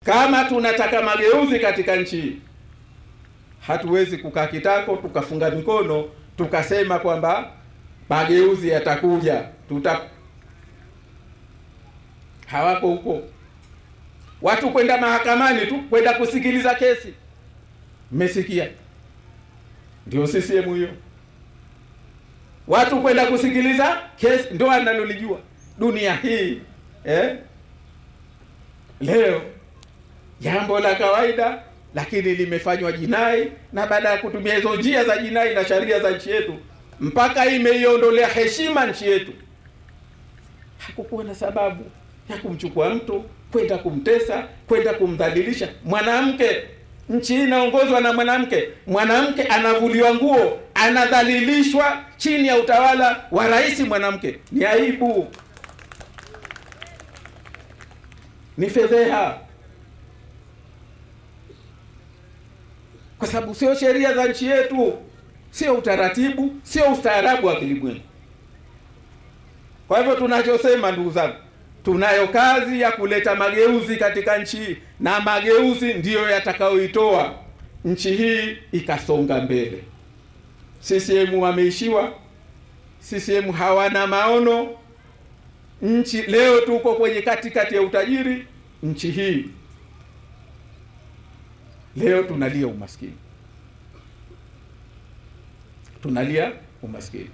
Kama tunataka mageuzi katika nchi hii, hatuwezi kukaa kitako tukafunga mikono tukasema kwamba mageuzi yatakuja. Hawako huko. Watu kwenda mahakamani tu, kwenda kusikiliza kesi. Mmesikia? Ndio CCM hiyo. Watu kwenda kusikiliza kesi ndio analolijua dunia hii. Leo jambo la kawaida, lakini limefanywa jinai, na baada ya kutumia hizo njia za jinai na sharia za nchi yetu, mpaka imeiondolea heshima nchi yetu. Hakukuwa na sababu ya kumchukua mtu kwenda kumtesa, kwenda kumdhalilisha mwanamke. Nchi hii inaongozwa na mwanamke. Mwanamke anavuliwa nguo, anadhalilishwa chini ya utawala wa rais mwanamke. Ni aibu, ni fedheha, kwa sababu sio sheria za nchi yetu, sio utaratibu, sio ustaarabu wa kilimwengu. Kwa hivyo tunachosema, ndugu zangu, tunayo kazi ya kuleta mageuzi katika nchi hii, na mageuzi ndiyo yatakayoitoa nchi hii ikasonga mbele. CCM wameishiwa, CCM hawana maono. Nchi leo tuko kwenye katikati ya utajiri. Nchi hii leo tunalia umaskini, tunalia umaskini.